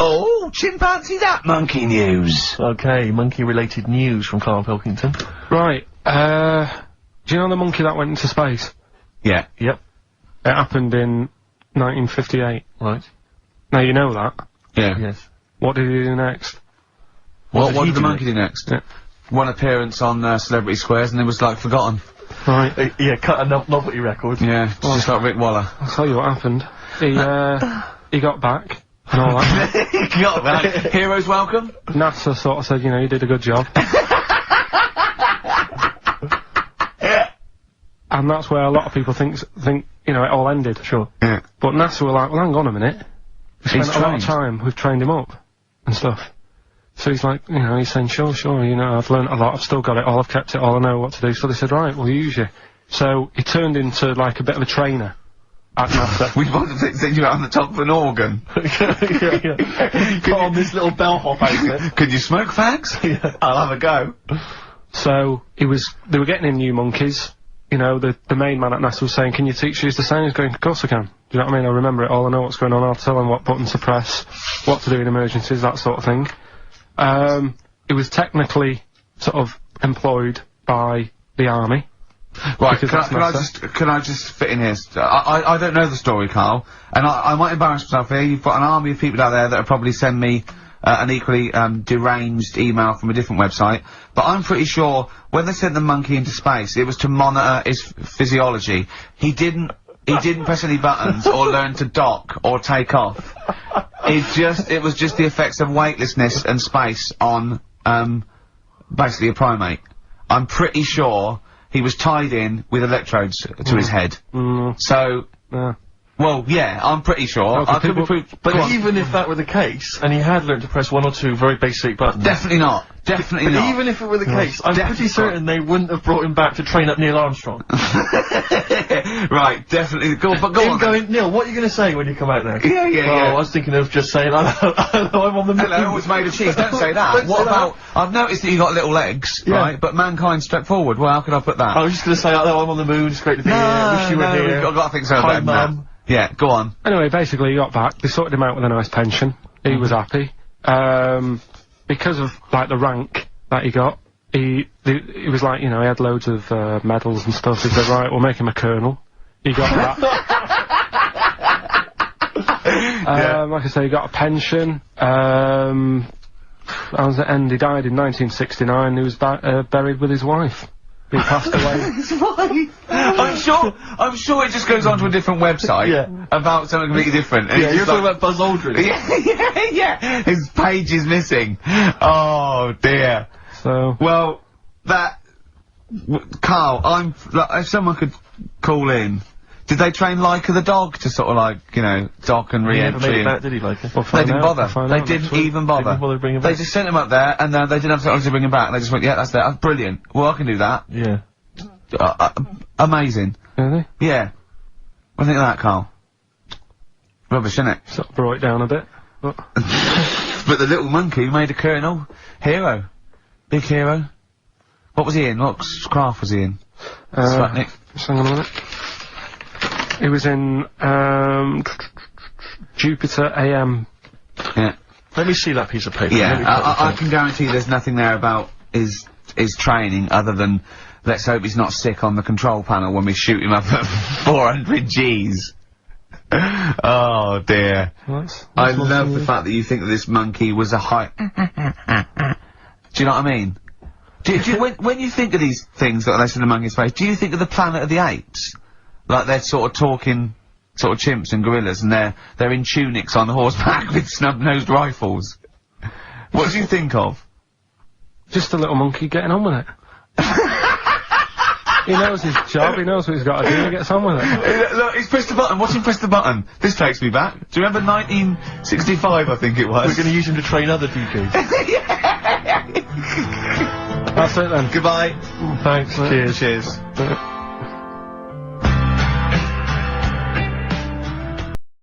Oh, chimpanzee that monkey news. Okay, monkey-related news from Karl Pilkington. Right, do you know the monkey that went into space? Yeah. Yep. It happened in 1958. Right. Now you know that. Yeah. Yes. What did he do next? What he did the do monkey do next? Yeah. One appearance on Celebrity Squares and then was, like, forgotten. Right. Yeah, cut a novelty record. Yeah, just like Rick Waller. I'll tell you what happened. He got back and all that. He got that. Heroes welcome? NASA sort of said, you know, you did a good job. And that's where a lot of people think, you know, it all ended. Sure. Yeah. But NASA were like, well, hang on a minute. We He's spent a lot of trained. time, we've trained him up and stuff. So he's like, you know, he's saying, sure, you know, I've learnt a lot, I've still got it all, I've kept it all, I know what to do. So they said, right, we'll use you. So he turned into, like, a bit of a trainer at NASA. We wanted to send you out on the top of an organ. yeah. Put on this little bellhop outfit. Could you smoke fags? Yeah. I'll have a go. So they were getting him new monkeys. You know, the main man at NASA was saying, can you teach us the sound? He's going, of course I can. Do you know what I mean? I remember it all, I know what's going on, I'll tell him what buttons to press, what to do in emergencies, that sort of thing. It was technically sort of employed by the army. Right, Because can I just fit in here? I don't know the story, Karl, and I might embarrass myself here. You've got an army of people out there that will probably send me an equally deranged email from a different website, but I'm pretty sure when they sent the monkey into space, it was to monitor his physiology. He didn't press any buttons or learn to dock or take off. It was just the effects of weightlessness and space on basically a primate. I'm pretty sure he was tied in with electrodes to his head. So, well, yeah, I'm pretty sure. I could be proved, But even if that were the case, and he had learned to press one or two very basic buttons. definitely not. Definitely But not. even if it were the case, I'm pretty certain they wouldn't have brought him back to train up Neil Armstrong. Right, definitely. Go on Him then. going, Neil, what are you going to say when you come out there? Yeah, yeah, Oh, yeah. I was thinking of just saying, I know I'm on the moon. Hello, it's made of cheese. Don't say that. Don't What say about? I've noticed that you got little legs, Yeah. right? But mankind stepped forward. Well, how could I put that? I was just going to say, oh, I'm on the moon, it's great to be here, wish you were here. I've got to think so Hi, better than that. Mum. Yeah, go on. Anyway, basically he got back, they sorted him out with a nice pension. He was happy. Because of, like, the rank that he got, he was like, you know, he had loads of medals and stuff. He said, right, we'll make him a colonel. He got that. Like I say, he got a pension. As the end, he died in 1969. He was buried with his wife. He passed away. His wife. I'm sure it just goes on to a different website. Yeah. About something completely different. And Yeah, it's you're just talking about Buzz Aldrin. yeah. His page is missing. Oh dear. So, Well, Karl, if someone could call in, did they train Leica the dog to sort of like, you know, dock and He never re-entry? made it and- back, did he, like it? we'll They find didn't out. bother. We'll find They out next didn't week. even bother. Didn't bother bringing him They back. just sent him up there, and they didn't have technology to bring him back. They just went, yeah, that's there. That's brilliant. Well, I can do that. Yeah. Amazing. Really? Yeah. What do you think of that, Karl? Rubbish, isn't it? Sort of brought it down a bit. But But the little monkey made a colonel. Hero. Big hero. What was he in? What craft was he in? Sputnik. just hang on a minute. He was in, Jupiter AM. Yeah. Let me see that piece of paper. Let me Yeah, put it I down. can guarantee there's nothing there about his training other than let's hope he's not sick on the control panel when we shoot him up at 400 Gs. Oh dear. I love the fact that you think that this monkey was a high. Do you know what I mean? Do you, when you think of these things that they send a monkey's face, do you think of the Planet of the Apes? Like they're sort of talking, sort of chimps and gorillas, and they're in tunics on horseback with snub-nosed rifles. What do you think of? Just a little monkey getting on with it. He knows his job, he knows what he's got to do, he gets on with it. Look, he's pressed the button. Watch him press the button. This takes me back. Do you remember 1965, I think it was? We're going to use him to train other DJs. That's it then. Goodbye. Thanks. Cheers.